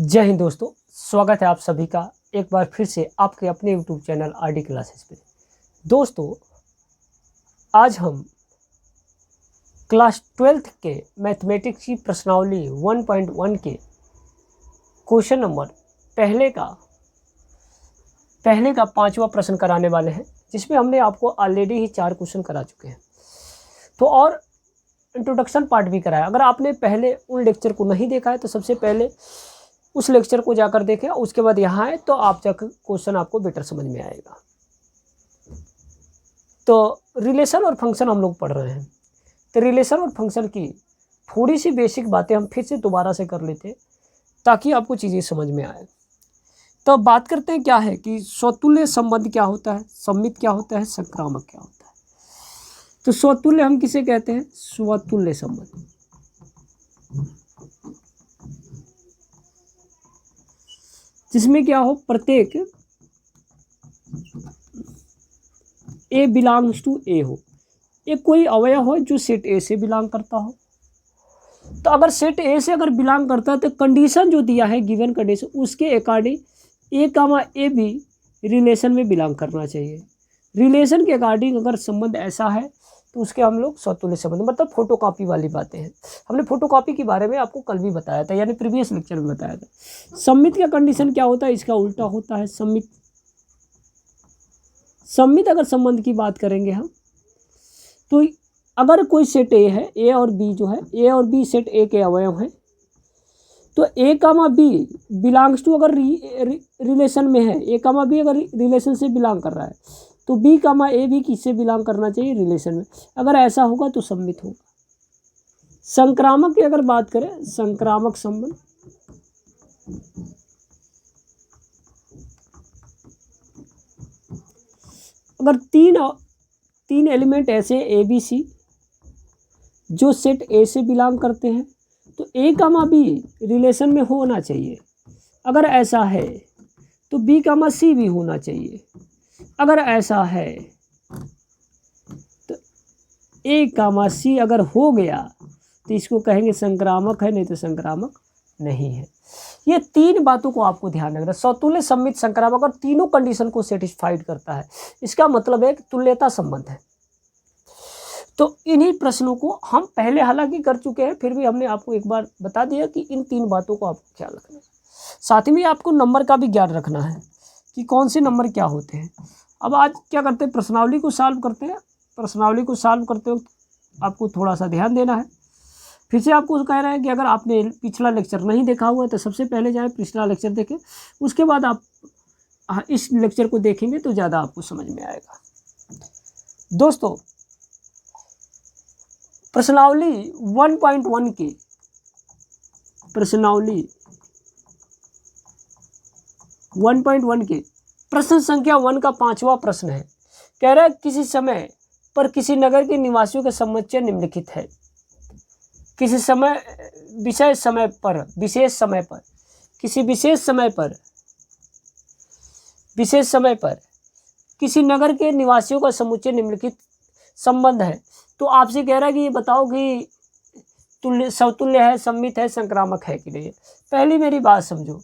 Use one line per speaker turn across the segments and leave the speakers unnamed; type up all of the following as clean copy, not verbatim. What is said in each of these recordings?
जय हिंद दोस्तों, स्वागत है आप सभी का एक बार फिर से आपके अपने YouTube चैनल आरडी क्लासेस पे। दोस्तों, आज हम क्लास 12th के मैथमेटिक्स की प्रश्नावली 1.1 के क्वेश्चन नंबर पहले का 5वां प्रश्न कराने वाले हैं, जिसमें हमने आपको ऑलरेडी ही 4 क्वेश्चन करा चुके हैं। तो और इंट्रोडक्शन पार्ट भी कराया। अगर आपने पहले उन लेक्चर को नहीं देखा है तो सबसे पहले उस लेक्चर को जाकर देखें, उसके बाद यहाँ आए तो आप जाकर क्वेश्चन आपको बेटर समझ में आएगा। तो रिलेशन और फंक्शन हम लोग पढ़ रहे हैं, तो रिलेशन और फंक्शन की थोड़ी सी बेसिक बातें हम फिर से दोबारा से कर लेते हैं ताकि आपको चीज़ें समझ में आए। तो बात करते हैं क्या है कि स्वतुल्य संबंध क्या होता है, सममित क्या होता है, संक्रामक क्या होता है। तो स्वतुल्य हम किसे कहते हैं? स्वतुल्य संबंध। जिसमें क्या हो, प्रत्येक ए बिलोंग्स टू ए हो, एक कोई अवयव हो जो सेट ए से बिलोंग करता हो। तो अगर सेट ए से अगर बिलोंग करता है तो कंडीशन जो दिया है, गिवन कंडीशन, उसके अकॉर्डिंग ए कामा ए भी रिलेशन में बिलोंग करना चाहिए। रिलेशन के अकॉर्डिंग अगर संबंध ऐसा है तो उसके हम लोग स्वतुल्य संबंध, मतलब फोटोकॉपी वाली बातें हैं। हमने फोटोकॉपी के बारे में आपको कल भी बताया था, यानी प्रीवियस लेक्चर में बताया था। सममित का कंडीशन क्या होता है? इसका उल्टा होता है सममित। सममित अगर संबंध की बात करेंगे हम, तो अगर कोई सेट ए है, ए और बी जो है, ए और बी सेट ए के अवयव हैं, तो ए कामा बी बिलोंग्स टू, अगर रिलेशन में है, ए कामा बी अगर रिलेशन से बिलोंग कर रहा है तो बी कामा ए भी किससे बिलोंग करना चाहिए? रिलेशन में। अगर ऐसा होगा तो सममित होगा। संक्रामक की अगर बात करें, संक्रामक संबंध, अगर तीन एलिमेंट ऐसे ए बी सी जो सेट ए से बिलोंग करते हैं तो ए कामा बी रिलेशन में होना चाहिए। अगर ऐसा है तो बी कामा सी भी होना चाहिए। अगर ऐसा है तो ए कामा सी अगर हो गया तो इसको कहेंगे संक्रामक है, नहीं तो संक्रामक नहीं है। ये 3 बातों को आपको ध्यान रखना। स्वतुल्य, सममित, संक्रामक, और तीनों कंडीशन को सेटिस्फाइड करता है। इसका मतलब है कि तुल्यता संबंध है। तो इन्हीं प्रश्नों को हम पहले हालांकि कर चुके हैं, फिर भी हमने आपको एक बार बता दिया कि इन 3 बातों को आपको ख्याल रखना है। साथ ही में आपको नंबर का भी ज्ञान रखना है कि कौन से नंबर क्या होते हैं। अब आज क्या करते हैं, प्रश्नावली को सॉल्व करते हैं। प्रश्नावली को सॉल्व करते वक्त आपको थोड़ा सा ध्यान देना है। फिर से आपको कह रहा है कि अगर आपने पिछला लेक्चर नहीं देखा हुआ है तो सबसे पहले जाए पिछला लेक्चर देखें, उसके बाद आप इस लेक्चर को देखेंगे तो ज़्यादा आपको समझ में आएगा। दोस्तों, प्रश्नावली 1.1 के प्रश्नावली 1.1 के प्रश्न संख्या 1 का 5वां प्रश्न है। कह रहा है किसी समय पर किसी नगर के निवासियों का समुच्चय निम्नलिखित है। किसी समय विशेष समय पर किसी विशेष समय पर किसी नगर के निवासियों का समुच्चय निम्नलिखित संबंध है। तो आपसे कह रहा है कि ये बताओ कि समतुल्य है, सममित है, संक्रामक है कि नहीं। पहली मेरी बात समझो।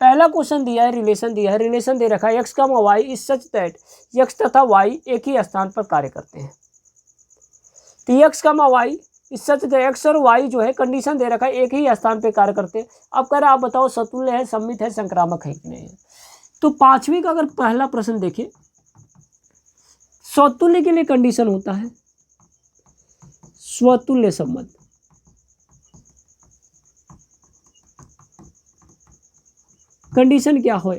पहला क्वेश्चन दिया है, रिलेशन दिया है, रिलेशन दे रखा है x का y is such that x तथा y एक ही स्थान पर कार्य करते हैं। तो x का y is such that x और y जो है कंडीशन दे रखा है, एक ही स्थान पर कार्य करते हैं। अब कह रहा है आप बताओ समतुल्य है, सममित है, संक्रामक है कि नहीं है। तो 5वीं का अगर पहला प्रश्न देखें, स्वतुल्य के लिए कंडीशन होता है स्वतुल्य संबंध। कंडीशन क्या हो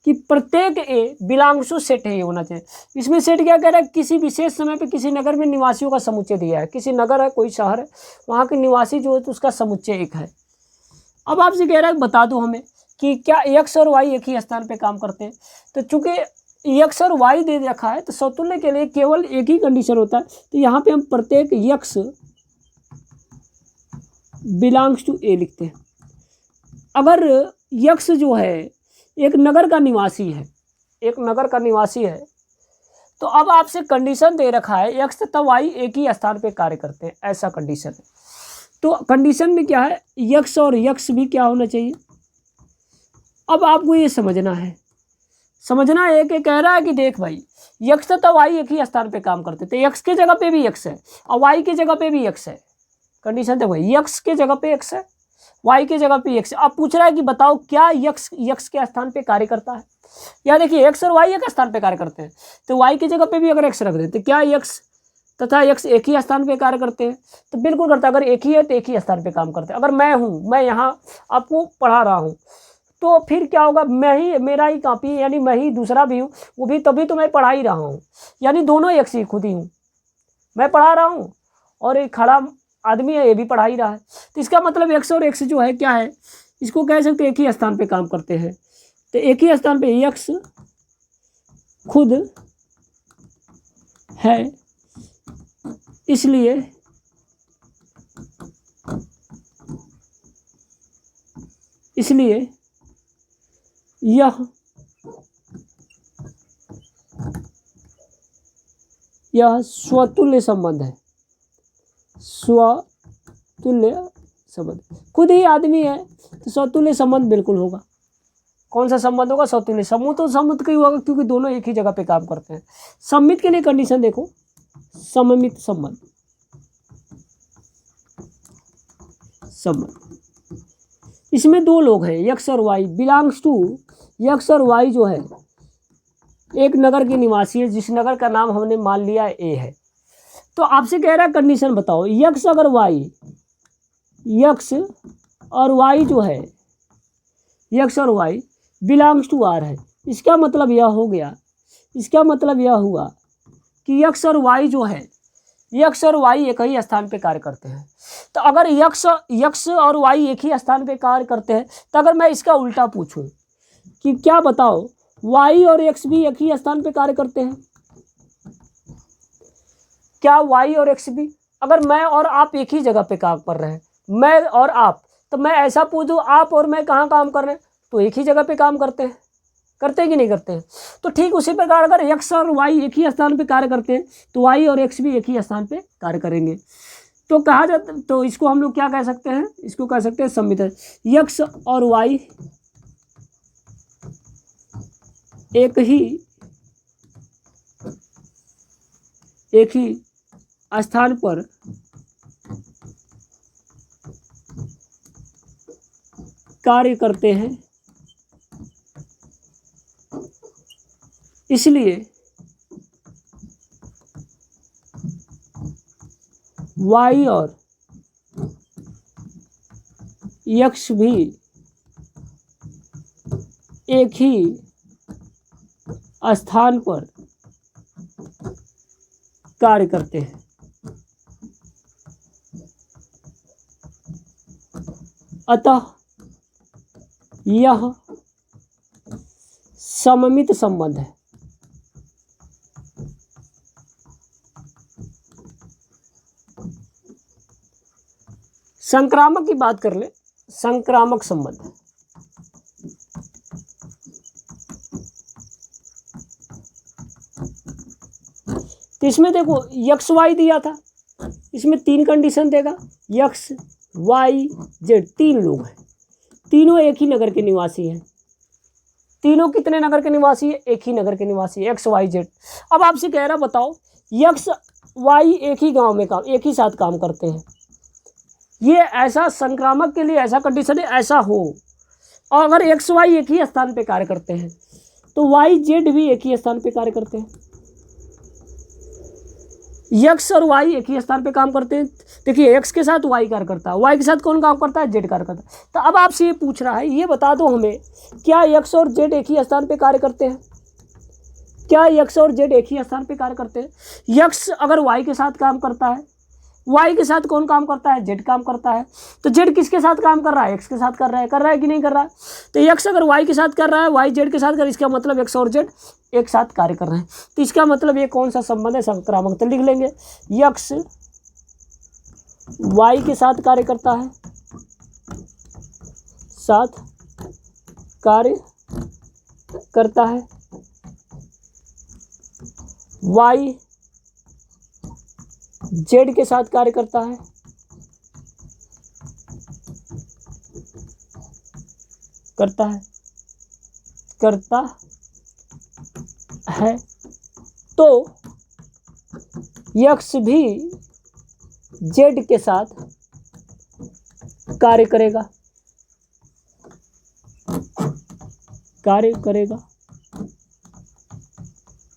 कि प्रत्येक ए बिलोंग्स टू सेट ए होना चाहिए। इसमें सेट क्या कह रहा है? किसी विशेष समय पे किसी नगर में निवासियों का समुच्चय दिया है। किसी नगर है, कोई शहर है, वहाँ के निवासी जो है तो उसका समुच्चय एक है। अब आपसे कह रहा है बता दो हमें कि क्या एक्स और वाई एक ही स्थान पे काम करते हैं। तो चूंकि एक्स और वाई दे रखा है तो स्वतुल्य के लिए केवल एक ही कंडीशन होता है। तो यहाँ पे हम प्रत्येक एक्स बिलोंग्स टू ए लिखते हैं। अगर यक्ष जो है एक नगर का निवासी है, तो अब आपसे कंडीशन दे रखा है यक्ष तथा वाई एक ही स्थान पे कार्य करते हैं, ऐसा कंडीशन है। तो कंडीशन में क्या है, यक्ष और यक्ष भी क्या होना चाहिए, अब आपको ये समझना है कि कह रहा है कि देख भाई यक्स तथा वाई एक ही स्थान पे काम करते थे, यक्स की जगह पे भी यक्स है और वाई की जगह पे भी यक्स है। कंडीशन देखो, यक्स के जगह पे यक्स है, वाई के जगह पे यक्स है। अब पूछ रहा है कि बताओ क्या यक्स के स्थान पे कार्य करता है। या देखिए एक्स और वाई एक स्थान पे कार्य करते हैं, तो वाई की जगह पे भी अगर एक्स रख दें तो क्या यक्स तथा यक्स एक ही स्थान पे कार्य करते हैं? तो बिल्कुल करता है। अगर एक ही है तो एक ही स्थान पे काम करते हैं। अगर मैं यहाँ आपको पढ़ा रहा हूँ तो फिर क्या होगा, मेरा ही कॉपी है, यानी मैं ही दूसरा भी हूँ, वो भी तभी तो मैं पढ़ा ही रहा हूँ, यानी दोनों एक ही खुद ही हूँ। मैं पढ़ा रहा हूँ और एक खड़ा आदमी है, ये भी पढ़ा ही रहा है। तो इसका मतलब एक्स और एक्स जो है क्या है, इसको कह सकते हैं एक ही स्थान पे काम करते हैं। तो एक ही स्थान पे एक्स खुद है, इसलिए यह स्वतुल्य संबंध है। स्वतुल्य संबंध, खुद ही आदमी है तो स्वतुल्य संबंध बिल्कुल होगा। कौन सा संबंध होगा? स्वतुल्य। समूह तो सममित का ही होगा क्योंकि दोनों एक ही जगह पे काम करते हैं। सममित के लिए कंडीशन देखो, सममित संबंध, इसमें दो लोग हैं यक्स और वाई, बिलोंग्स टू, यक्स और वाई जो है एक नगर के निवासी है, जिस नगर का नाम हमने मान लिया ए है। तो आपसे कह रहा है कंडीशन बताओ, यक्स और वाई जो है, यक्स और वाई बिलोंग्स टू आर है। इसका मतलब यह हुआ कि यक्स और वाई जो है, यक्स और वाई एक ही स्थान पे कार्य करते हैं। तो अगर यक्स और वाई एक ही स्थान पे कार्य करते हैं, तो अगर मैं इसका उल्टा पूछूं कि क्या बताओ वाई और एक्स भी एक ही स्थान पे कार्य करते हैं? क्या वाई और एक्स भी, अगर मैं और आप एक ही जगह पे काम कर रहे हैं, मैं और आप, तो मैं ऐसा पूछूं आप और मैं कहाँ काम कर रहे हैं, तो एक ही जगह पे काम करते हैं कि नहीं करते हैं? तो ठीक उसी प्रकार अगर एक्स और वाई एक ही स्थान पे कार्य करते हैं तो वाई और एक्स भी एक ही स्थान पे कार्य करेंगे। तो कहा जाता, तो इसको हम लोग क्या कह सकते हैं? इसको कह सकते हैं सममित। यक्स और वाई एक ही स्थान पर कार्य करते हैं, इसलिए वाई और यक्स भी एक ही स्थान पर कार्य करते हैं। अतः यह सममित संबंध है। संक्रामक की बात कर ले, संक्रामक संबंध, तो इसमें देखो यक्स वाई दिया था, इसमें तीन कंडीशन देगा, यक्स वाई जेड, तीन लोग हैं, तीनों एक ही नगर के निवासी हैं। तीनों कितने नगर के निवासी है? एक ही नगर के निवासी है, एक्स वाई जेड। अब आपसे कह रहा बताओ यक्स वाई एक ही गांव में एक ही साथ काम करते हैं। ये ऐसा संक्रामक के लिए ऐसा कंडीशन है, ऐसा हो, और अगर एक्स वाई एक ही स्थान पे कार्य करते हैं तो वाई जेड भी एक ही स्थान पे कार्य करते हैं। यक्स और वाई एक ही स्थान पे काम करते हैं। देखिए एक्स के साथ वाई कार्य करता है, वाई के साथ कौन काम करता है? जेड कार्य करता है। तो अब आपसे ये पूछ रहा है, ये बता दो हमें, क्या यक्स और जेड एक ही स्थान पे कार्य करते हैं? क्या यक्स और जेड एक ही स्थान पे कार्य करते हैं? यक्स अगर वाई के साथ काम करता है, वाई के साथ कौन काम करता है? जेड काम करता है। तो जेड किसके साथ काम कर रहा है? एक्स के साथ कर रहा है कि नहीं कर रहा है? तो एक्स अगर वाई के साथ कर रहा है, वाई जेड के साथ कर रहा है, इसका मतलब एक्स और जेड एक साथ कार्य कर रहे हैं। तो इसका मतलब ये कौन सा संबंध है? संक्रामक। तो लिख लेंगे यक्स वाई के साथ कार्य करता है, वाई जेड के साथ कार्य करता है, करता है तो यक्स भी जेड के साथ कार्य करेगा,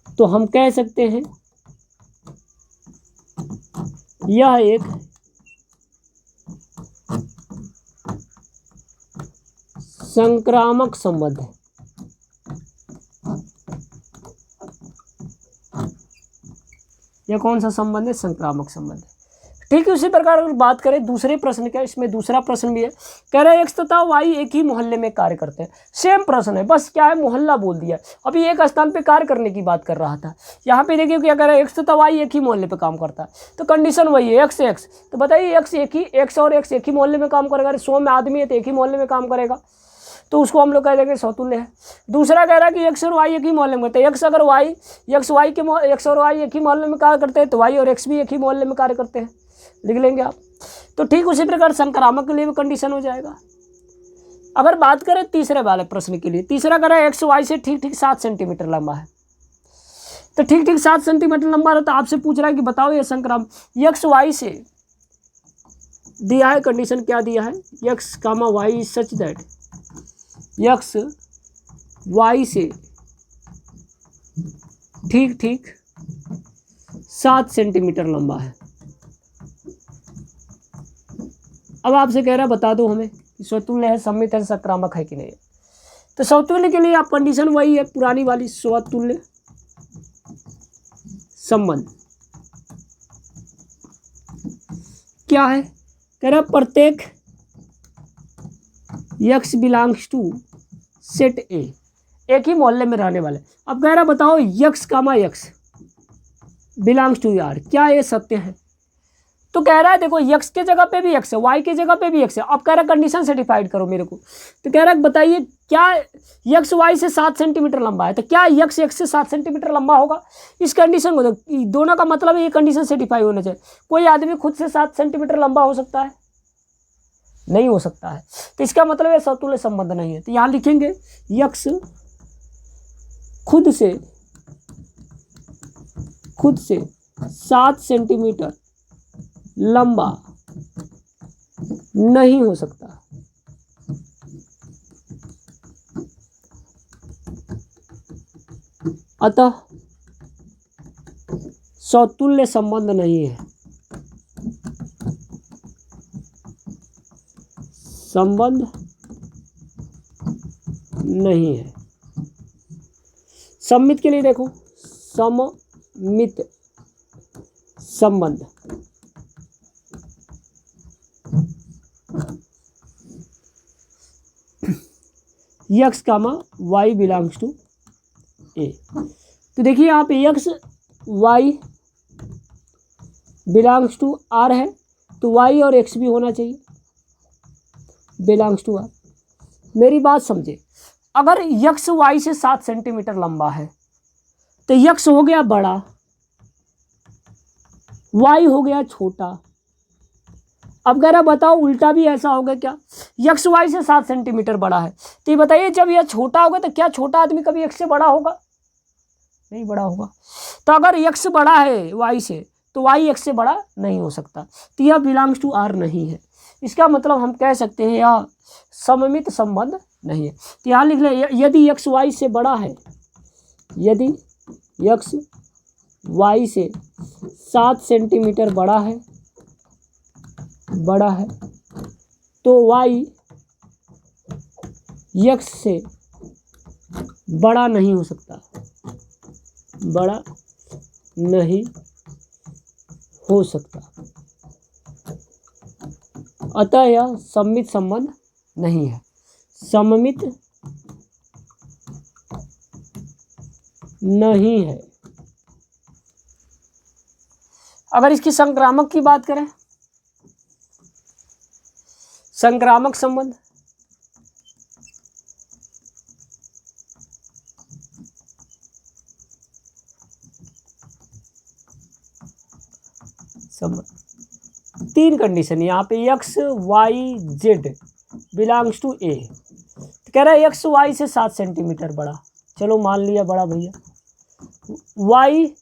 तो हम कह सकते हैं यह एक संक्रामक संबंध है। यह कौन सा संबंध है? संक्रामक संबंध है। ठीक है, उसी प्रकार अगर बात करें दूसरे प्रश्न का, इसमें दूसरा प्रश्न भी है। कह रहे हैं एक्स तथा वाई एक ही मोहल्ले में कार्य करते हैं। सेम प्रश्न है, बस क्या है मोहल्ला बोल दिया। अभी एक स्थान पे कार्य करने की बात कर रहा था। यहाँ पे देखिए क्या कह रहा है, एक्स तथा वाई एक ही मोहल्ले पे काम करता है, तो कंडीशन वही है एक्स। तो बताइए एक्स और एक्स एक ही मोहल्ले में काम करेगा। 100 में आदमी है तो एक ही मोहल्ले में काम करेगा, तो उसको हम लोग कह देंगे समतुल्य है। दूसरा कह रहा है कि एक्स और वाई एक ही मोहल्ले में करते हैं। एक्स और वाई एक ही मोहल्ले में कार्य करते हैं, तो वाई और एक्स भी एक ही मोहल्ले में कार्य करते हैं, लिख लेंगे आप। तो ठीक उसी प्रकार संक्रामक के लिए भी कंडीशन हो जाएगा। अगर बात करें तीसरे वाले प्रश्न के लिए, तीसरा कह रहा है एक्स वाई से ठीक 7 सेंटीमीटर लंबा है। तो ठीक 7 सेंटीमीटर लंबा है, तो आपसे पूछ रहा है कि बताओ ये संक्रामक एक्स वाई से दिया है। कंडीशन क्या दिया है? X comma y such that x y से ठीक 7 सेंटीमीटर लंबा है। अब आपसे कह रहा है बता दो हमें कि स्वतुल्य है, सममित है, संक्रामक है कि नहीं। तो स्वतुल्य के लिए आप कंडीशन वही है पुरानी वाली, स्वतुल्य संबंध क्या है? कह रहा प्रत्येक x belongs to set A, एक ही मोहल्ले में रहने वाले। अब कह रहा बताओ x comma x belongs to R, क्या ये सत्य है? तो कह रहा है देखो x के जगह पे भी x है, y के जगह पे भी x है। अब कह रहा कंडीशन सेटिफाइड करो मेरे को। तो कह रहा बताइए क्या x y से 7 सेंटीमीटर लंबा है, तो क्या x से 7 सेंटीमीटर लंबा होगा? इस कंडीशन को दोनों का मतलब ये कंडीशन सेटिफाई होना चाहिए। कोई आदमी खुद से 7 सेंटीमीटर लंबा हो सकता है? नहीं हो सकता है, तो इसका मतलब ये समतुल्य संबंध नहीं है। तो यहाँ लिखेंगे x खुद से 7 सेंटीमीटर लंबा नहीं हो सकता। अतः समतुल्य संबंध नहीं है, संबंध नहीं है। सममित के लिए देखो, सममित संबंध x comma y belongs to A. तो देखिए आप x y belongs to R है, तो y और x भी होना चाहिए बिलोंग्स टू आर। मेरी बात समझे, अगर x y से 7 सेंटीमीटर लंबा है तो x हो गया बड़ा, y हो गया छोटा। अब कह रहा बताओ उल्टा भी ऐसा होगा क्या? x y से 7 सेंटीमीटर बड़ा है, तो ये बताइए जब यह छोटा होगा तो क्या छोटा आदमी कभी x से बड़ा होगा? नहीं बड़ा होगा। तो अगर x बड़ा है y से तो y x से बड़ा नहीं हो सकता, तो यह बिलोंग्स टू r नहीं है। इसका मतलब हम कह सकते हैं यह सममित संबंध नहीं है। तो यहाँ लिख लें यदि x y से बड़ा है, यदि x y से 7 सेंटीमीटर बड़ा है तो y x से बड़ा नहीं हो सकता, बड़ा नहीं हो सकता। अतः यह सममित संबंध नहीं है, सममित नहीं है। अगर इसकी संक्रामक की बात करें, संक्रामक संबंध तीन कंडीशन यहाँ पे x y z belongs to A. कह रहा है एक्स वाई से 7 सेंटीमीटर बड़ा, चलो मान लिया बड़ा भैया, वाई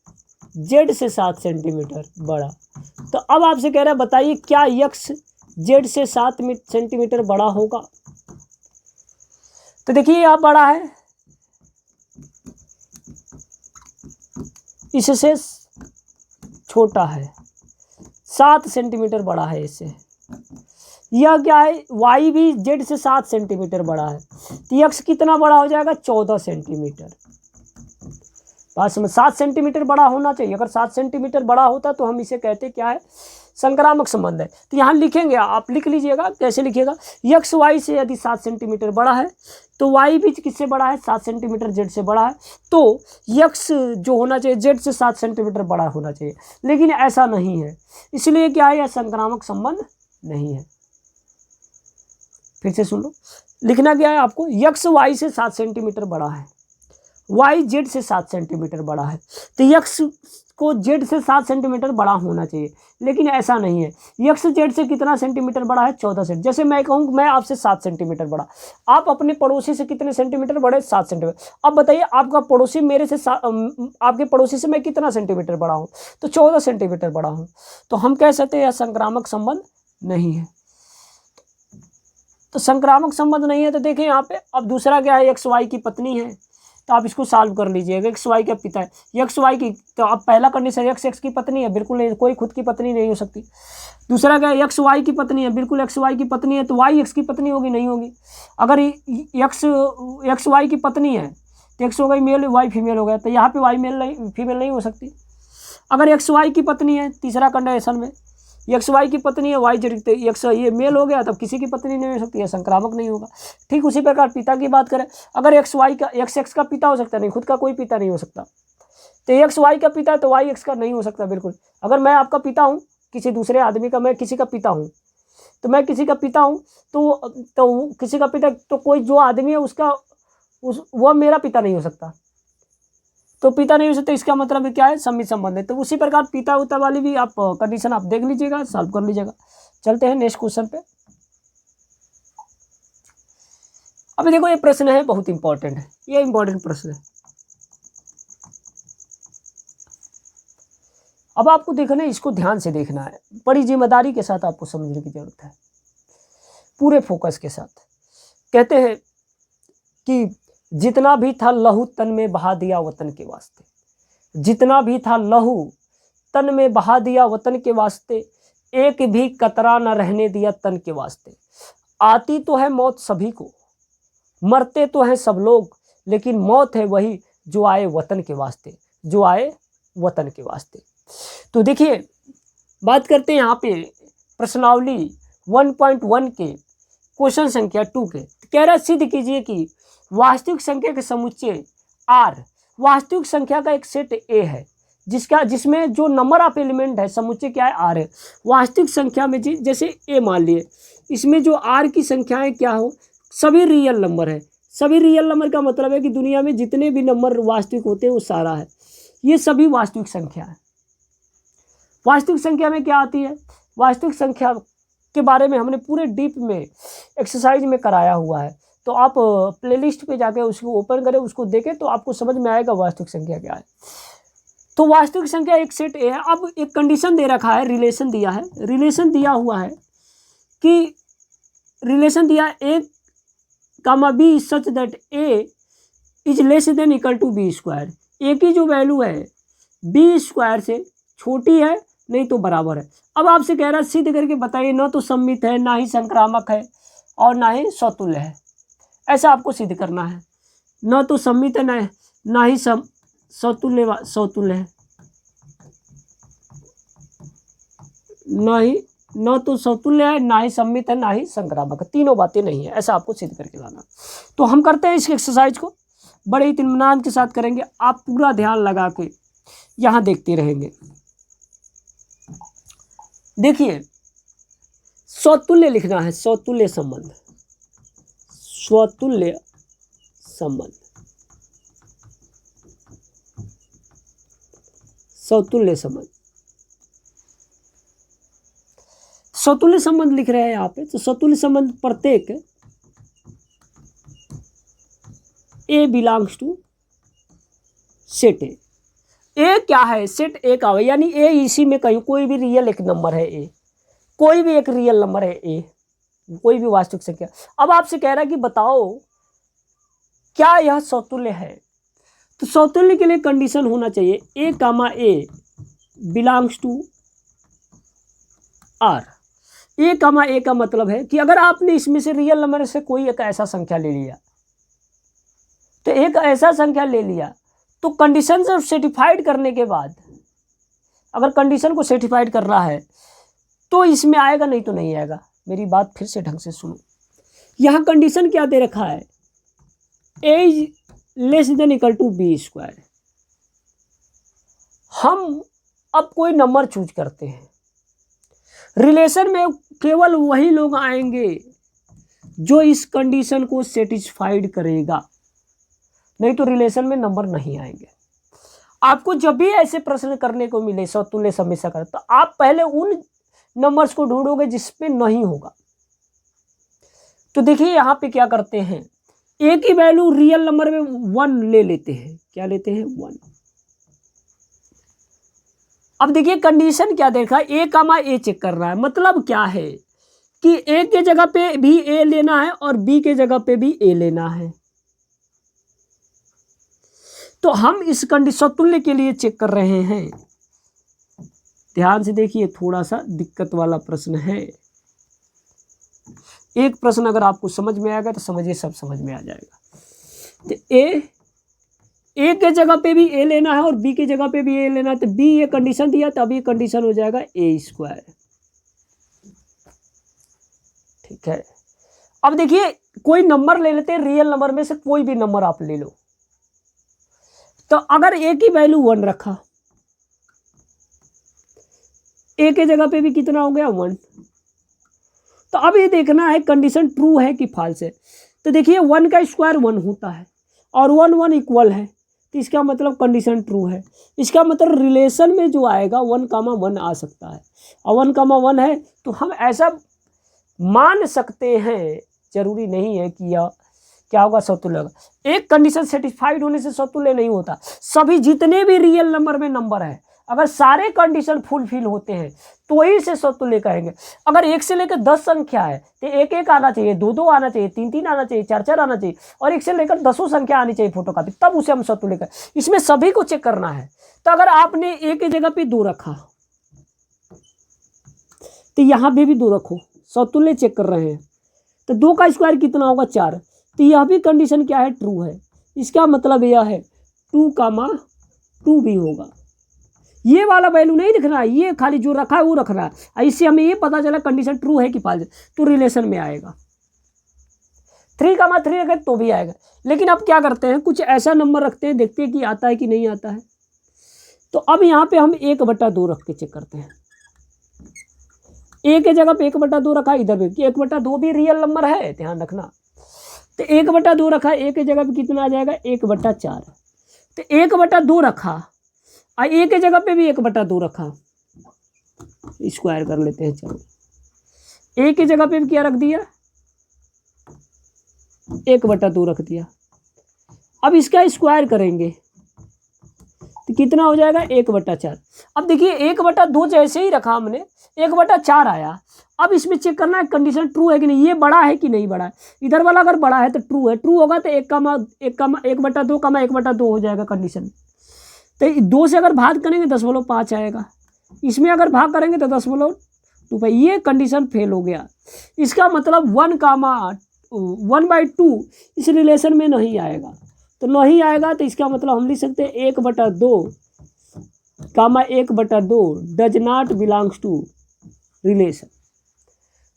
जेड से 7 सेंटीमीटर बड़ा। तो अब आपसे कह रहा है बताइए क्या यक्स जेड से 7 सेंटीमीटर बड़ा होगा। तो देखिए यह बड़ा है, इससे छोटा है, 7 सेंटीमीटर बड़ा है इससे। यह क्या है, वाई भी जेड से 7 सेंटीमीटर बड़ा है, तो यक्स कितना बड़ा हो जाएगा, 14 सेंटीमीटर। बात समझ, 7 सेंटीमीटर बड़ा होना चाहिए। अगर 7 सेंटीमीटर बड़ा होता तो हम इसे कहते क्या है, संक्रामक संबंध है। तो यहाँ लिखेंगे, आप लिख लीजिएगा, कैसे लिखिएगा, यक्स वाई से यदि 7 सेंटीमीटर बड़ा है तो वाई भी किससे बड़ा है, 7 सेंटीमीटर जेड से बड़ा है, तो यक्स जो होना चाहिए जेड से 7 सेंटीमीटर बड़ा होना चाहिए। लेकिन ऐसा नहीं है, इसलिए क्या है, यह संक्रामक संबंध नहीं है। फिर से सुन लो, लिखना क्या है आपको, यक्स वाई से 7 सेंटीमीटर बड़ा है, वाई जेड से 7 सेंटीमीटर बड़ा है, तो यक्स को जेड से 7 सेंटीमीटर बड़ा होना चाहिए, लेकिन ऐसा नहीं है। यक्स जेड से कितना सेंटीमीटर बड़ा है, 14 सेंटीमीटर। जैसे मैं कहूँ मैं आपसे 7 सेंटीमीटर बड़ा, आप अपने पड़ोसी से कितने सेंटीमीटर बड़े, 7 सेंटीमीटर। अब बताइए आपका पड़ोसी मेरे से आपके पड़ोसी से मैं कितना सेंटीमीटर बड़ा हूँ, तो 14 सेंटीमीटर बड़ा हूँ। तो हम कह सकते हैं यह संक्रामक संबंध नहीं है। तो संक्रामक संबंध नहीं है। तो देखें यहाँ पे, अब दूसरा क्या है, एक्स वाई की पत्नी है, तो आप इसको सॉल्व कर लीजिएगा। एक्स वाई का पिता है, एक्स वाई की, तो अब पहला कंडीशन एक्स एक्स की पत्नी है, बिल्कुल नहीं, कोई खुद की पत्नी नहीं हो सकती। दूसरा क्या है, एक्स वाई की पत्नी है, बिल्कुल एक्स वाई की पत्नी है, तो वाई एक्स की पत्नी होगी, नहीं होगी। अगर एक्स वाई की पत्नी है तो एक्स हो गई मेल, वाई फीमेल हो गया, तो यहाँ पे वाई मेल नहीं, फीमेल नहीं हो सकती। अगर एक्स वाई की पत्नी है, तीसरा कंडीशन में एक्स वाई की पत्नी है, वाई जेड, एक्स ये मेल हो गया, तब किसी की पत्नी नहीं हो सकती है, संक्रामक नहीं होगा। ठीक उसी प्रकार पिता की बात करें, अगर एक्स वाई का, एक्स एक्स का पिता हो सकता है, नहीं, खुद का कोई पिता नहीं हो सकता। तो एक्स वाई का पिता है तो वाई एक्स का नहीं हो सकता, बिल्कुल। अगर मैं आपका पिता हूँ, किसी दूसरे आदमी का, मैं किसी का पिता हूँ, तो मैं किसी का पिता हूँ, तो किसी का पिता, तो कोई जो आदमी है उसका वह मेरा पिता नहीं हो सकता, तो पिता नहीं हो सकता, इसका मतलब क्या है, सम्मित संबंध है। तो उसी प्रकार पिता उता वाली भी आप कंडीशन आप देख लीजिएगा, सॉल्व कर लीजिएगा। चलते हैं नेक्स्ट क्वेश्चन पे। अभी देखो ये प्रश्न है, बहुत इंपॉर्टेंट है, ये इंपॉर्टेंट प्रश्न है। अब आपको देखना है, इसको ध्यान से देखना है, बड़ी जिम्मेदारी के साथ आपको समझने की जरूरत है, पूरे फोकस के साथ। कहते हैं कि जितना भी था लहू तन में बहा दिया वतन के वास्ते, जितना भी था लहू तन में बहा दिया वतन के वास्ते, एक भी कतरा न रहने दिया तन के वास्ते। आती तो है मौत सभी को, मरते तो हैं सब लोग, लेकिन मौत है वही जो आए वतन के वास्ते, जो आए वतन के वास्ते। तो देखिए बात करते हैं यहाँ पे प्रश्नावली 1.1 के क्वेश्चन संख्या 2 के। कह रहा है सिद्ध कीजिए कि वास्तविक संख्या के समुच्चय R वास्तविक संख्या का एक सेट A है, जिसमें जो नंबर ऑफ एलिमेंट है, समुच्चय क्या है, R है। वास्तविक संख्या में जैसे A मान लिए, इसमें जो R की संख्याएं क्या हो, सभी रियल नंबर है। सभी रियल नंबर का मतलब है कि दुनिया में जितने भी नंबर वास्तविक होते हैं वो सारा है, ये सभी वास्तविक संख्या है। वास्तविक संख्या में क्या आती है, वास्तविक संख्या के बारे में हमने पूरे डीप में एक्सरसाइज में कराया हुआ है, तो आप प्लेलिस्ट पे जाके उसको ओपन करें, उसको देखें, तो आपको समझ में आएगा वास्तविक संख्या क्या है। तो वास्तविक संख्या एक सेट ए है। अब एक कंडीशन दे रखा है, रिलेशन दिया है, रिलेशन दिया हुआ है कि रिलेशन दिया A comma B such that A is less than equal to B square. A की जो वैल्यू है बी स्क्वायर से छोटी है, नहीं तो बराबर है। अब आपसे कह रहा है सिद्ध करके बताइए, ना तो सम्मित है, ना ही संक्रामक है, और ना ही स्वतुल्य है। ऐसा आपको सिद्ध करना है, ना तो सम्मित है, ना ही स्वतुल्य है, ना तो स्वतुल्य है, ना ही सम्मित है, ना ही संक्रामक है, तीनों बातें नहीं है। ऐसा आपको सिद्ध करके लाना। तो हम करते हैं इस एक्सरसाइज को, बड़े इत्मीनान के साथ करेंगे, आप पूरा ध्यान लगा के यहाँ देखते रहेंगे। देखिए स्वतुल्य लिखना है, स्वतुल्य संबंध, स्वतुल्य संबंध, स्वतुल्य संबंध, स्वतुल्य संबंध लिख रहे हैं यहाँ पे। तो स्वतुल्य संबंध प्रत्येक ए बिलोंग्स टू सेट ए। ए क्या है, सेट ए का है, यानी ए इसी में कहीं कोई भी रियल एक नंबर है, ए कोई भी एक रियल नंबर है, ए कोई भी वास्तविक संख्या। अब आपसे कह रहा है कि बताओ क्या यह समतुल्य है। तो समतुल्य के लिए कंडीशन होना चाहिए A comma A belongs to are. ए कामा ए का मतलब है कि अगर आपने इसमें से रियल नंबर से कोई एक ऐसा संख्या ले लिया, तो एक ऐसा संख्या ले लिया, तो कंडीशन से सेटिफाइड करने के बाद अगर कंडीशन को सेटिफाइड कर रहा है तो इसमें आएगा, नहीं तो नहीं आएगा। मेरी बात फिर से ढंग से सुनो। यहां कंडीशन क्या दे रखा है, A is less than equal to B square. हम अब कोई नंबर चूज करते हैं, रिलेशन में केवल वही लोग आएंगे जो इस कंडीशन को सेटिस्फाइड करेगा, नहीं तो रिलेशन में नंबर नहीं आएंगे। आपको जब भी ऐसे प्रश्न करने को मिले समतुल्य समीकरण का, तो आप पहले उन नंबर्स को ढूंढोगे जिसपे नहीं होगा। तो देखिए यहां पे क्या करते हैं, ए की वैल्यू रियल नंबर में 1 ले लेते हैं। क्या लेते हैं, 1। अब देखिए कंडीशन क्या देखा, ए कामा ए चेक कर रहा है। मतलब क्या है कि ए के जगह पे भी ए लेना है और बी के जगह पे भी ए लेना है। तो हम इस कंडीशन तुल्य के लिए चेक कर रहे हैं। ध्यान से देखिए, थोड़ा सा दिक्कत वाला प्रश्न है। एक प्रश्न अगर आपको समझ में आएगा तो समझिए सब समझ में आ जाएगा। तो ए के जगह पे भी ए लेना है और बी के जगह पे भी ए लेना है। तो बी ये कंडीशन दिया, तब ये कंडीशन हो जाएगा ए स्क्वायर। ठीक है। अब देखिए कोई नंबर ले लेते हैं, रियल नंबर में से कोई भी नंबर आप ले लो। तो अगर ए की वैल्यू 1 रखा, ए के जगह पे भी कितना हो गया, 1। तो अब ये देखना है कंडीशन ट्रू है कि फॉल्स है। तो देखिए 1 का स्क्वायर 1 होता है और 1 1 इक्वल है, तो इसका मतलब कंडीशन ट्रू है। इसका मतलब रिलेशन में जो आएगा 1,1 आ सकता है, और 1,1 है तो हम ऐसा मान सकते हैं। जरूरी नहीं है कि यह क्या होगा, समतुल्य होगा। एक कंडीशन सेटिस्फाइड होने से समतुल्य नहीं होता। सभी जितने भी रियल नंबर में नंबर है, अगर सारे कंडीशन फुलफिल होते हैं तो ही से समतुल्य कहेंगे। अगर 1 से लेकर 10 संख्या है तो 1 1 आना चाहिए, 2 2 आना चाहिए, 3 3 आना चाहिए, 4 4 आना चाहिए, और 1 से लेकर 10 संख्या आनी चाहिए फोटोकॉपी, तब उसे हम समतुल्य कहें। इसमें सभी को चेक करना है। तो अगर आपने ए की जगह पे 2 रखा तो यहां पे भी 2 रखो, समतुल्य चेक कर रहे हैं। तो 2 का स्क्वायर कितना होगा, 4। तो यह भी कंडीशन क्या है, ट्रू है। इसका मतलब यह है 2,2 भी होगा। ये वाला वैल्यू नहीं लिखना है, ये खाली जो रखा है वो रखना है। इससे हमें ये पता चला कंडीशन ट्रू है कि फॉल्स, तो रिलेशन में आएगा। 3,3 रखे तो भी आएगा। लेकिन अब क्या करते हैं, कुछ ऐसा नंबर रखते हैं, देखते हैं कि आता है कि नहीं आता है। तो अब यहाँ पे हम 1/2 रख के चेक करते हैं। ए के जगह पे 1/2 रखा, इधर भी 1/2 भी रियल नंबर है, ध्यान रखना। तो 1/2 रखा, ए के जगह पे कितना आ जाएगा, 1/4। तो 1/2 रखा और ए के जगह पे भी 1/2 रखा, स्क्वायर कर लेते हैं। चलो ए की जगह पे भी क्या रख दिया, 1/2 रख दिया। अब इसका स्क्वायर करेंगे तो कितना हो जाएगा, 1/4। अब देखिए 1/2 जैसे ही रखा हमने, 1/4 आया। अब इसमें चेक करना है कंडीशन ट्रू है कि नहीं, ये बड़ा है कि नहीं बड़ा है। इधर वाला अगर बड़ा है तो ट्रू है, ट्रू होगा तो 1/2 हो जाएगा कंडीशन। तो 2 से अगर भाग करेंगे 10.5 आएगा, इसमें अगर भाग करेंगे तो 10.25। ये कंडीशन फेल हो गया। इसका मतलब 1,2 इस रिलेशन में नहीं आएगा। तो नहीं आएगा तो इसका मतलब हम लिख सकते हैं 1/2 does not belongs to relation.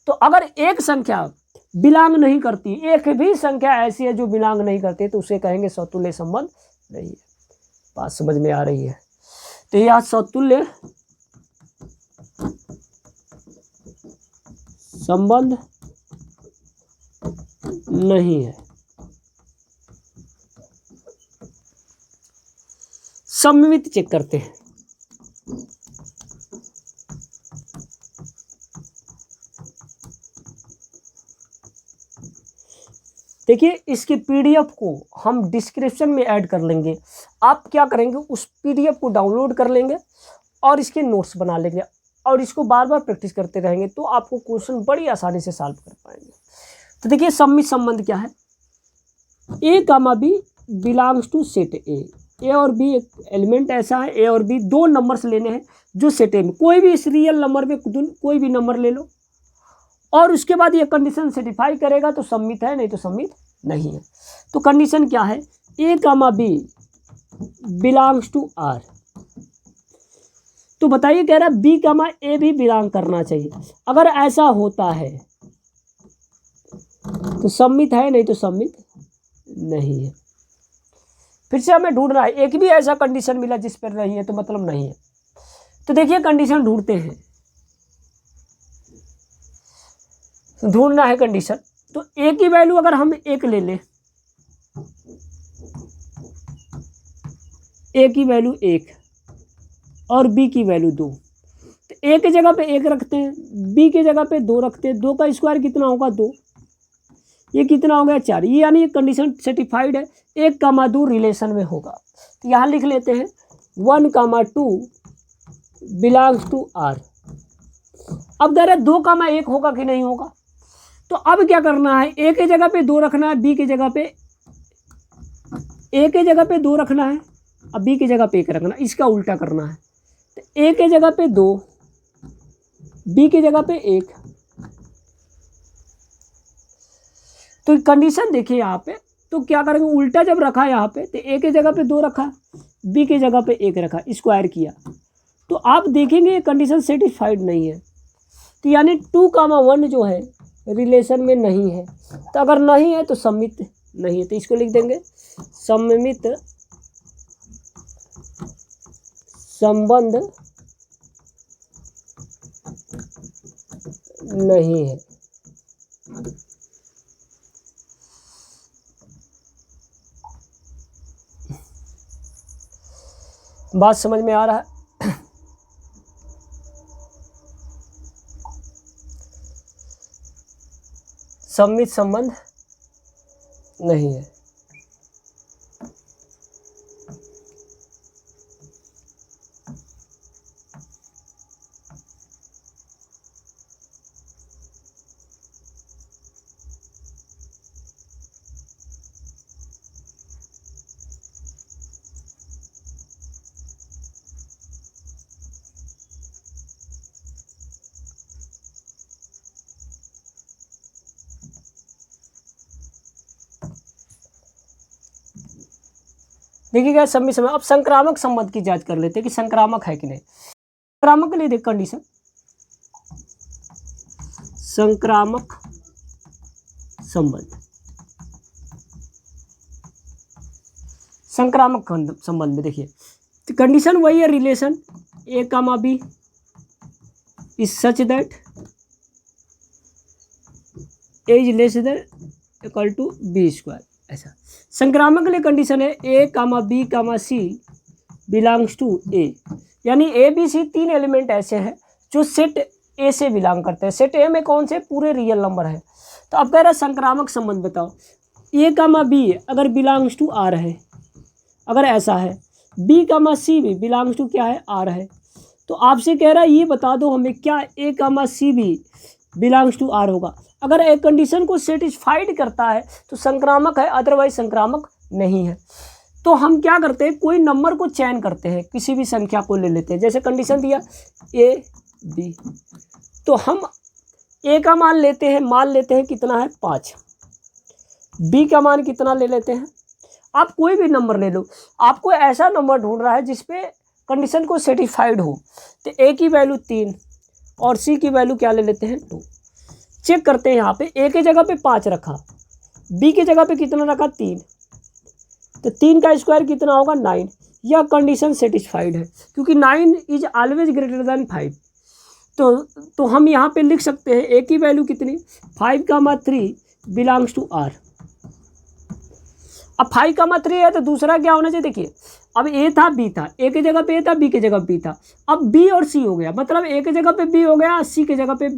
तो अगर एक संख्या बिलोंग नहीं करती, एक भी संख्या ऐसी है जो बिलोंग नहीं करती, तो उसे कहेंगे समतुल्य संबंध नहीं है। बात समझ में आ रही है। तो यह समतुल्य संबंध नहीं है। सममित चेक करते हैं। देखिए इसकी पीडीएफ को हम डिस्क्रिप्शन में ऐड कर लेंगे। आप क्या करेंगे, उस पीडीएफ को डाउनलोड कर लेंगे और इसके नोट्स बना लेंगे और इसको बार बार प्रैक्टिस करते रहेंगे तो आपको क्वेश्चन बड़ी आसानी से सॉल्व कर पाएंगे। तो देखिए सम्मित संबंध क्या है, A comma B belongs to set A और बी एक एलिमेंट ऐसा है, ए और बी दो नंबर्स लेने हैं जो सेट ए में, कोई भी इस रियल नंबर में कोई भी नंबर ले लो और उसके बाद ये कंडीशन सेटिफाई करेगा तो सम्मित है, नहीं तो सम्मित नहीं है। तो कंडीशन क्या है, A comma B belongs to are. तो बताइए कह रहा है बी कामा ए भी बिलोंग करना चाहिए। अगर ऐसा होता है तो सम्मित है, नहीं तो सम्मित नहीं है। फिर से हमें ढूंढना है, एक भी ऐसा कंडीशन मिला जिस पर नहीं है तो मतलब नहीं है। तो देखिए कंडीशन ढूंढते हैं, ढूंढना है कंडीशन। तो ए की वैल्यू अगर हम एक ले लें, ए की वैल्यू एक और बी की वैल्यू दो, तो ए की जगह पे एक रखते हैं, बी की जगह पे दो रखते हैं। दो का स्क्वायर कितना होगा, दो, ये कितना हो गया, चार। ये यानी ये कंडीशन सेटिफाइड है, एक कामा दो रिलेशन में होगा। तो यहाँ लिख लेते हैं 1, 2 बिलोंग्स टू आर। अब कह रहे 2, 1 होगा कि नहीं होगा। तो अब क्या करना है, ए की जगह पे दो रखना है, बी की जगह पे ए की जगह पे दो रखना है, अब बी की जगह पे एक रखना है, इसका उल्टा करना है। तो ए की जगह पे दो, बी की जगह पे एक। तो कंडीशन देखिए यहाँ पे, तो क्या करेंगे, उल्टा जब रखा यहाँ पे तो ए की जगह पे दो रखा, बी की जगह पे एक रखा, स्क्वायर किया, तो आप देखेंगे ये कंडीशन सेटिस्फाइड नहीं है। तो यानी 2, 1 जो है रिलेशन में नहीं है। तो अगर नहीं है तो सम्मित नहीं है, तो इसको लिख देंगे सम्मित संबंध नहीं है। बात समझ में आ रहा है? सम्मित संबंध नहीं है। देखिएगा सम्मित संबंध। अब संक्रामक संबंध की जांच कर लेते हैं कि संक्रामक है कि नहीं। संक्रामक के लिए देख कंडीशन, संक्रामक संबंध, संक्रामक संबंध में देखिए तो कंडीशन वही है, relation A comma B is such that A is less than equal to B square. ऐसा संक्रामक के लिए कंडीशन है A comma B comma C belongs to A, यानी ए बी सी तीन एलिमेंट ऐसे हैं जो सेट ए से बिलोंग करते हैं। सेट ए में कौन से, पूरे रियल नंबर है। तो अब कह रहा है संक्रामक संबंध बताओ, ए कामा बी अगर बिलोंग्स टू आर है, अगर ऐसा है, बी कामा सी भी बिलोंग्स टू क्या है, आर है, तो आपसे कह रहा है ये बता दो हमें क्या ए कामा सी भी बिलोंग्स टू आर होगा। अगर एक कंडीशन को सेटिस्फाइड करता है तो संक्रामक है, अदरवाइज संक्रामक नहीं है। तो हम क्या करते हैं, कोई नंबर को चयन करते हैं, किसी भी संख्या को ले लेते हैं। जैसे कंडीशन दिया ए बी, तो हम ए का मान लेते हैं, मान लेते हैं कितना है 5, बी का मान कितना ले लेते हैं, आप कोई भी नंबर ले लो। आपको ऐसा नंबर ढूंढ रहा है जिसपे कंडीशन को सेटिस्फाइड हो। तो ए की वैल्यू 3 और सी की वैल्यू क्या ले लेते हैं 2। चेक करते हैं, यहाँ पे ए के जगह पे 5 रखा, बी के जगह पे कितना रखा 3, तो 3 का स्क्वायर कितना होगा 9। यह कंडीशन सेटिस्फाइड है क्योंकि 9 इज ऑलवेज ग्रेटर देन 5। तो हम यहाँ पे लिख सकते हैं ए की वैल्यू कितनी 5, 3 बिलोंग्स टू आर। अब 5, 3 है तो दूसरा क्या होना चाहिए, देखिए अब ए था बी था, ए की जगह पे ए था, बी की जगह बी था, अब बी और सी हो गया, मतलब ए की जगह पे बी हो गया, सी की जगह पे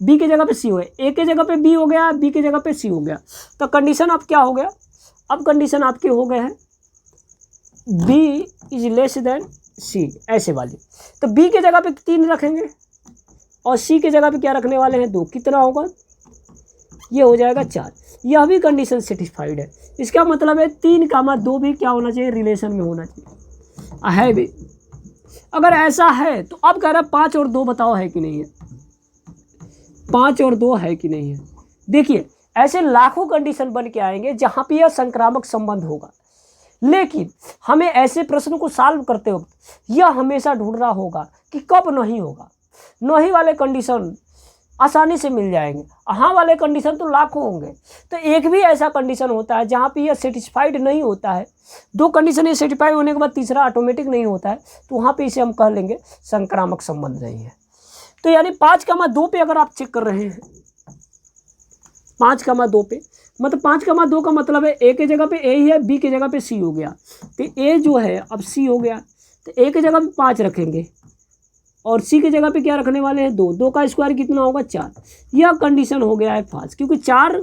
बी की जगह पे सी हो गया, ए की जगह पे बी हो गया, बी की जगह पे सी हो गया। तो कंडीशन अब क्या हो गया, अब कंडीशन आपके हो गए हैं बी इज लेस देन सी, ऐसे वाली। तो बी की जगह पे 3 रखेंगे और सी की जगह पे क्या रखने वाले हैं 2, कितना होगा, ये हो जाएगा 4। यह भी कंडीशन सेटिस्फाइड है। इसका मतलब है 3,2 भी क्या होना चाहिए, रिलेशन में होना चाहिए, है भी। अगर ऐसा है तो अब कह रहा है 5 और 2 बताओ है कि नहीं है, 5 और 2 है कि नहीं है। देखिए ऐसे लाखों कंडीशन बन के आएंगे जहां पे यह संक्रामक संबंध होगा, लेकिन हमें ऐसे प्रश्न को सॉल्व करते वक्त यह हमेशा ढूंढना होगा कि कब नहीं होगा। नहीं वाले कंडीशन आसानी से मिल जाएंगे, हाँ वाले कंडीशन तो लाखों होंगे। तो एक भी ऐसा कंडीशन होता है जहाँ पे यह सेटिस्फाइड नहीं होता है, 2 कंडीशन ये सेटिस्फाइड होने के बाद तीसरा ऑटोमेटिक नहीं होता है, तो वहाँ पे इसे हम कह लेंगे संक्रामक संबंध नहीं है। तो यानी 5,2 पे अगर आप चेक कर रहे हैं, 5,2 पे मतलब 5,2 का मतलब है ए की जगह पे ए ही है, बी की जगह पे सी हो गया, तो ए जो है अब सी हो गया, तो ए की जगह पे 5 रखेंगे और सी की जगह पे क्या रखने वाले हैं 2, 2 का स्क्वायर कितना होगा 4। यह कंडीशन हो गया है फाल्स, क्योंकि 4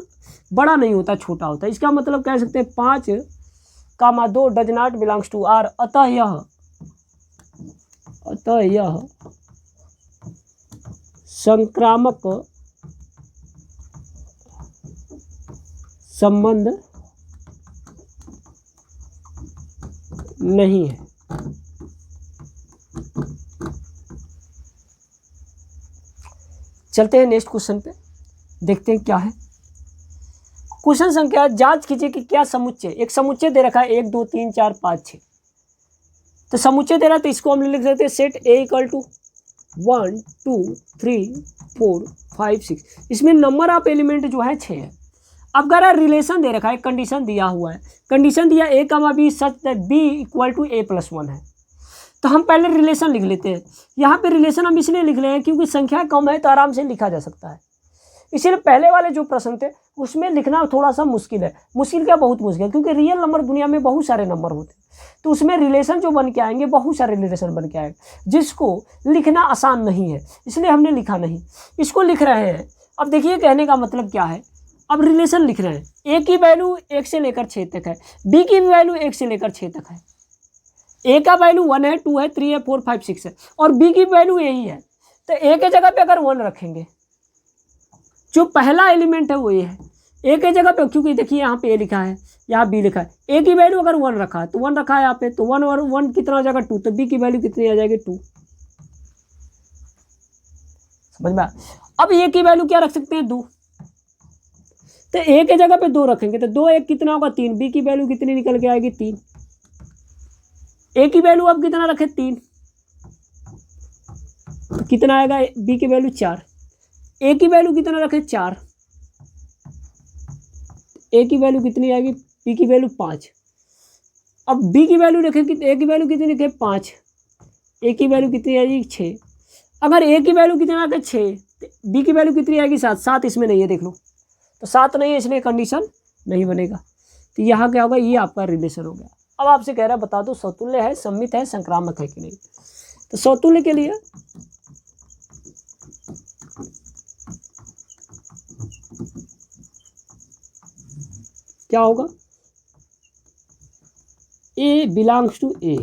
बड़ा नहीं होता, छोटा होता है। इसका मतलब कह सकते हैं 5,2 does not belongs to R, अतः यह संक्रामक संबंध नहीं है। चलते हैं नेक्स्ट क्वेश्चन पे, देखते हैं क्या है। क्वेश्चन संख्या, जांच कीजिए कि क्या समुच्चय, एक समुच्चय दे रखा है 1 2 3 4 5 6, तो समुच्चय दे रहा है तो इसको हम लिख सकते हैं सेट ए इक्वल टू 1 2 3 4 5 6, इसमें नंबर ऑफ एलिमेंट जो है 6 है। अब कह रहा है रिलेशन दे रखा है, कंडीशन दिया हुआ है, कंडीशन दिया A comma B such that B equal to A plus 1 है। तो हम पहले रिलेशन लिख लेते हैं। यहाँ पे रिलेशन हम इसलिए लिख रहे हैं क्योंकि संख्या कम है तो आराम से लिखा जा सकता है। इसीलिए पहले वाले जो प्रश्न थे उसमें लिखना थोड़ा सा मुश्किल है, मुश्किल क्या बहुत मुश्किल है, क्योंकि रियल नंबर दुनिया में बहुत सारे नंबर होते हैं, तो उसमें रिलेशन जो बन के आएंगे बहुत सारे रिलेशन बन के आएंगे जिसको लिखना आसान नहीं है, इसलिए हमने लिखा नहीं, इसको लिख रहे हैं। अब देखिए कहने का मतलब क्या है, अब रिलेशन लिख रहे हैं, ए की वैल्यू 1 से लेकर 6 तक है, बी की वैल्यू 1 से लेकर 6 तक है, ए का वैल्यू 1 है 2 है 3 है 4 5 6 है और बी की वैल्यू यही है। तो ए के जगह पे अगर 1 रखेंगे, जो पहला एलिमेंट है वो ये है, ए के जगह पे, क्योंकि देखिए यहाँ पे ए लिखा है यहाँ बी लिखा है, ए की वैल्यू अगर 1 रखा है तो 1 रखा है यहाँ पे, तो 1 और 1 कितना हो जाएगा 2, तो बी की वैल्यू कितनी आ जाएगी 2। समझ में? अब ए की वैल्यू क्या रख सकते हैं 2, तो ए के जगह पे 2 रखेंगे तो 2 1 कितना होगा 3, बी की वैल्यू कितनी निकल के आएगी 3। ए की वैल्यू अब कितना रखे 3, तो कितना आएगा बी की वैल्यू 4, ए की वैल्यू कितना रखे 4, ए की वैल्यू कितनी आएगी बी की वैल्यू 5। अब बी की वैल्यू रखे, ए की वैल्यू कितनी रखे 5, ए की वैल्यू कितनी आएगी 6। अगर ए की वैल्यू कितना रखे 6, बी की वैल्यू कितनी आएगी 7, 7 इसमें नहीं है देख लो, तो 7 नहीं है इसलिए कंडीशन नहीं बनेगा। तो यहाँ क्या होगा, ये आपका रिलेशन हो गया। अब आपसे कह रहा है बता दो समतुल्य है, सममित है, संक्रामक है कि नहीं। तो समतुल्य के लिए क्या होगा, ए बिलोंग्स टू ए।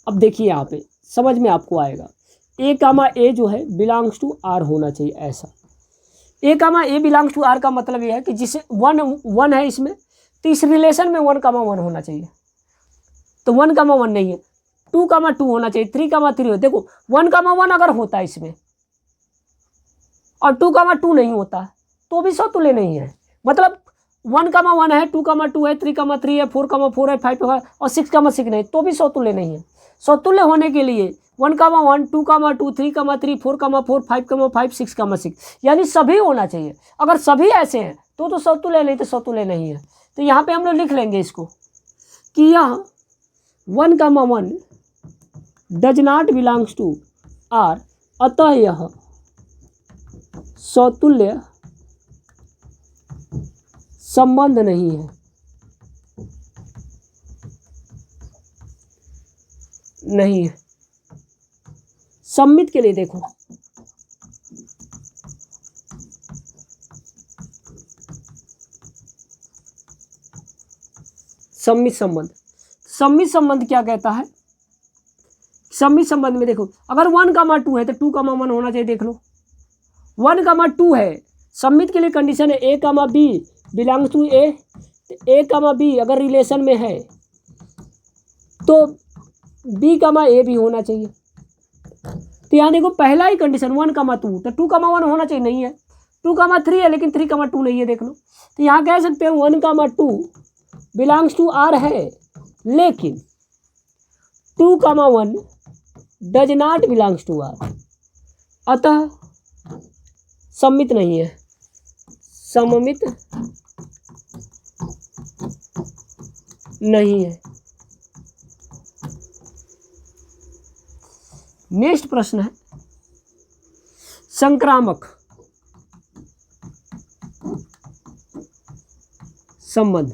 अब देखिए यहाँ पे समझ में आपको आएगा, ए कामा ए जो है बिलोंग्स टू आर होना चाहिए ऐसा। ए कामा ए बिलोंग्स टू आर का मतलब ये है कि जिसे 1 है इसमें, तो इस रिलेशन में 1,1 होना चाहिए, तो 1,1 नहीं है, 2,2 होना चाहिए, 3,3 हो। देखो 1,1 अगर होता है इसमें और 2,2 नहीं होता तो भी समतुल्य नहीं है। मतलब 1,1 है, 2,2 है, 3,3 है, 4,4 है, 5 है और 6,6 नहीं, तो भी समतुल्य नहीं है। समतुल्य होने के लिए 1,1 2,2 3,3 4,4 5,5 6,6 यानी सभी होना चाहिए। अगर सभी ऐसे हैं तो समतुल्य, नहीं तो समतुल्य नहीं है। तो यहाँ पे हम लोग लिख लेंगे इसको कि यह 1,1 does not belongs to R, अतः यह समतुल्य संबंध नहीं है। नहीं है। सममित के लिए देखो, सम्मित संबंध। सम्मित संबंध क्या कहता है? सम्मित संबंध में देखो, अगर 1, 2 है तो 2, 1 होना चाहिए। देख लो 1, 2 है, सम्मित के लिए कंडीशन है A, B belongs to A। A, B अगर रिलेशन में है तो B, A भी होना चाहिए। तो यहाँ देखो पहला ही कंडीशन 1, 2 तो 2, 1 होना चाहिए, नहीं है। 2, 3 है लेकिन 3, 2 नहीं है, देख लो। तो यहाँ कह सकते हैं 1, 2 बिलोंग्स टू R है, लेकिन 2, 1 does not belongs to R, अतः सम्मित नहीं है, सममित नहीं है। नेक्स्ट प्रश्न है संक्रामक संबंध।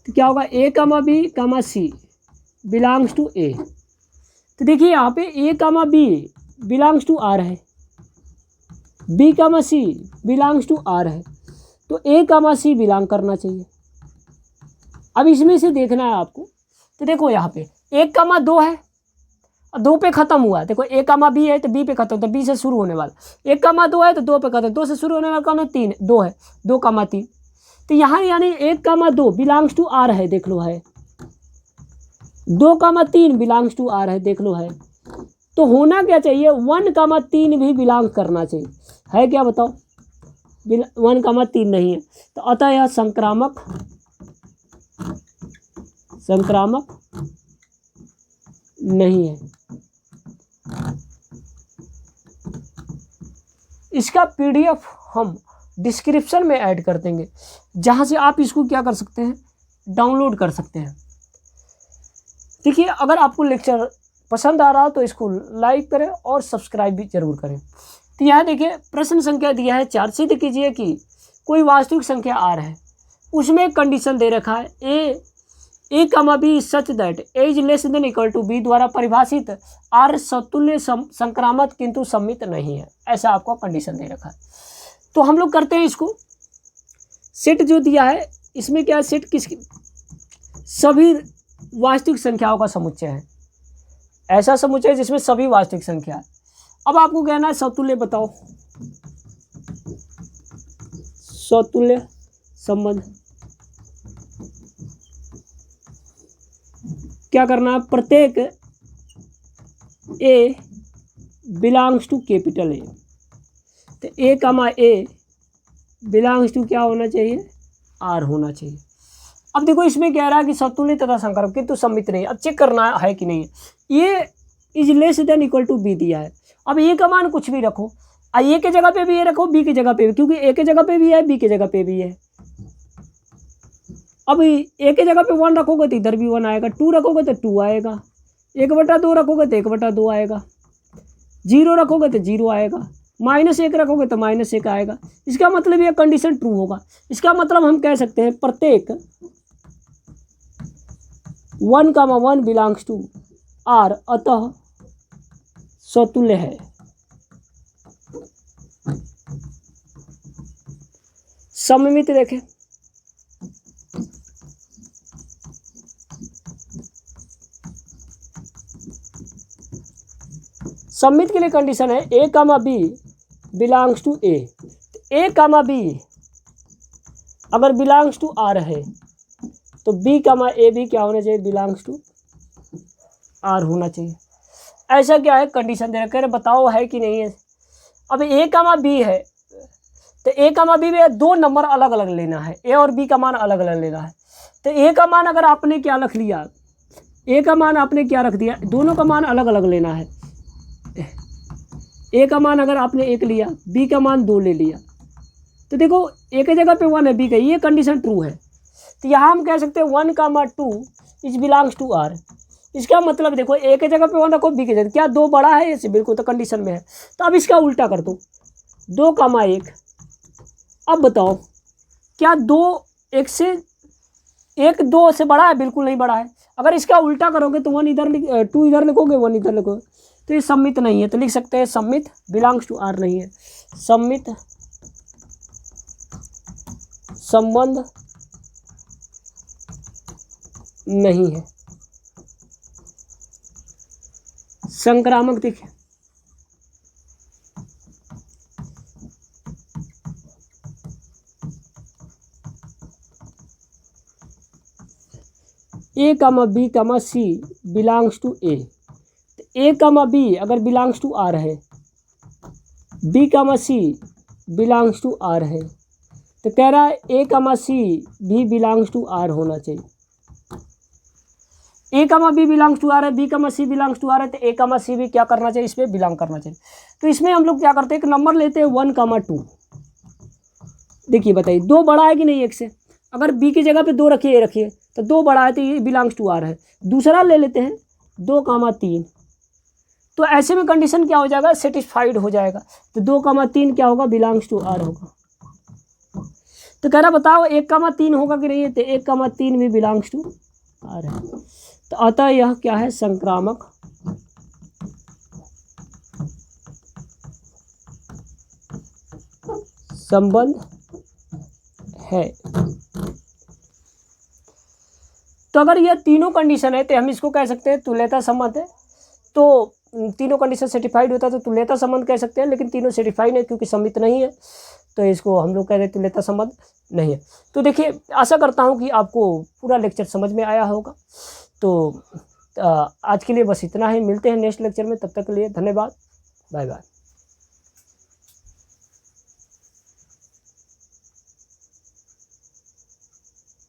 तो क्या होगा? A, B, C belongs to A। तो देखिए यहाँ पे A, B belongs to R है, B, C belongs to R है, तो A, C बिलोंग करना चाहिए। अब इसमें से देखना है आपको। तो देखो यहाँ पे 1, 2 है, 2 पे खत्म हुआ है। देखो A, B है तो B पे खत्म, तो B से शुरू होने वाला। 1, 2 है तो 2 पे खत्म, 2 से शुरू होने वाला कौन है? 3, 2 है, 2, 3। तो यहाँ यानी 1, 2 बिलोंग्स टू R है, देख लो है। 2, 3 बिलोंग्स टू R है, देख लो है। तो होना क्या चाहिए? 1, 3 भी बिलोंग करना चाहिए, है क्या बताओ? 1, 3 नहीं है, तो अतः यह संक्रामक नहीं है। इसका PDF हम डिस्क्रिप्शन में ऐड कर देंगे, जहां से आप इसको क्या कर सकते हैं? डाउनलोड कर सकते हैं। देखिए अगर आपको लेक्चर पसंद आ रहा हो तो इसको लाइक करें और सब्सक्राइब भी जरूर करें। तो यहाँ देखिए प्रश्न संख्या दिया है 4। सिद्ध कीजिए कि कोई वास्तविक संख्या R है, उसमें एक कंडीशन दे रखा है A, B such that A is less than equal to B द्वारा परिभाषित R समतुल्य संक्रामक किंतु सम्मित नहीं है, ऐसा आपको कंडीशन दे रखा है। तो हम लोग करते हैं इसको। सेट जो दिया है इसमें क्या है? सेट किसकी? सभी वास्तविक संख्याओं का समुच्चय है, ऐसा समुच्चय जिसमें सभी वास्तविक संख्या है। अब आपको कहना है समतुल्य बताओ, समतुल्य संबंध। क्या करना है? प्रत्येक A belongs to capital A। तो A, A बिलोंग्स टू क्या होना चाहिए? R होना चाहिए। अब देखो इसमें कह रहा है कि समतुल्य तथा संक्रामक किंतु सम्मित नहीं। अब चेक करना है कि नहीं है। ये is less than equal to B दिया है। अब A का मान कुछ भी रखो, A के जगह पे भी ये रखो, B की जगह पे भी, क्योंकि A के जगह पे भी है, B की जगह पे भी है। अब A के जगह पे 1 रखोगे तो इधर भी 1 आएगा, 2 रखोगे तो 2 आएगा, 1/2 रखोगे तो 1/2 आएगा, 0 रखोगे तो 0 आएगा, -1 रखोगे तो -1 आएगा। इसका मतलब ये कंडीशन ट्रू होगा। इसका मतलब हम कह सकते हैं प्रत्येक 1, 1 बिलोंग्स टू R, अतः समतुल्य है। सममित देखें, सम्मित के लिए कंडीशन है A, B belongs to A। A, B अगर बिलोंग्स टू R है तो B, A भी क्या होना चाहिए? बिलोंग्स टू R होना चाहिए। ऐसा क्या है? कंडीशन दे रखा है, बताओ है कि नहीं है। अब A, B है तो A, B में 2 नंबर अलग अलग लेना है, A और B का मान अलग अलग लेना है। तो A का मान अगर आपने क्या रख लिया, A का मान आपने क्या रख दिया, दोनों का मान अलग अलग लेना है। A का मान अगर आपने 1 लिया, B का मान 2 ले लिया, तो देखो A की जगह पे 1 है, B का, ये कंडीशन ट्रू है। तो यहाँ हम कह सकते हैं 1, 2 इज बिलोंग्स टू R। इसका मतलब देखो A की जगह पे 1 रखो, B की जगह, क्या 2 बड़ा है इससे? बिल्कुल, तो कंडीशन में है। तो अब इसका उल्टा कर दो, 2, 1। अब बताओ क्या 2 1 से 1 2 से बड़ा है? बिल्कुल नहीं बड़ा है। अगर इसका उल्टा करोगे तो 2 इधर लिखोगे, 1 इधर लिखोगे, तो ये सम्मित नहीं है। तो लिख सकते हैं सम्मित बिलोंग्स टू R नहीं है, सम्मित संबंध नहीं है। संक्रामक देखिए, A comma B comma C belongs to A, A comma B अगर बिलोंग्स टू आर है, B comma C belongs to R है, तो कह रहा है ए कामा सी भी बिलोंग्स टू आर होना चाहिए। A comma B belongs to R है, B comma C belongs to R है, तो ए कामा सी भी क्या करना चाहिए, इसमें बिलोंग करना चाहिए। तो इसमें हम लोग क्या करते हैं, एक नंबर लेते हैं 1,2। देखिए बताइए, 2 बड़ा है कि नहीं एक से, अगर बी की जगह पे 2 रखिए, ए रखिए, तो 2 बड़ा है तो ये बिलोंग्स टू आर है। दूसरा ले लेते हैं 2,3, तो ऐसे में कंडीशन क्या हो जाएगा, सेटिस्फाइड हो जाएगा। तो 2,3 क्या होगा, बिलोंग्स टू आर होगा। तो कह रहा बताओ 1,3 होगा कि नहीं, तो 1,3 भी बिलोंग्स टू आर है। तो अतः यह क्या है, संक्रामक संबंध है। तो अगर यह तीनों कंडीशन है तो हम इसको कह सकते हैं तुल्यता संबंध है। तो तीनों कंडीशन सेटिफाइड होता है तो तुल्यता संबंध कह सकते हैं, लेकिन तीनों सेटिफाइड है क्योंकि सम्मित नहीं है, तो इसको हम लोग कह रहे हैं तुल्यता संबंध नहीं है। तो देखिए, आशा करता हूँ कि आपको पूरा लेक्चर समझ में आया होगा। तो आज के लिए बस इतना ही, मिलते हैं नेक्स्ट लेक्चर में, तब तक के लिए धन्यवाद, बाय बाय।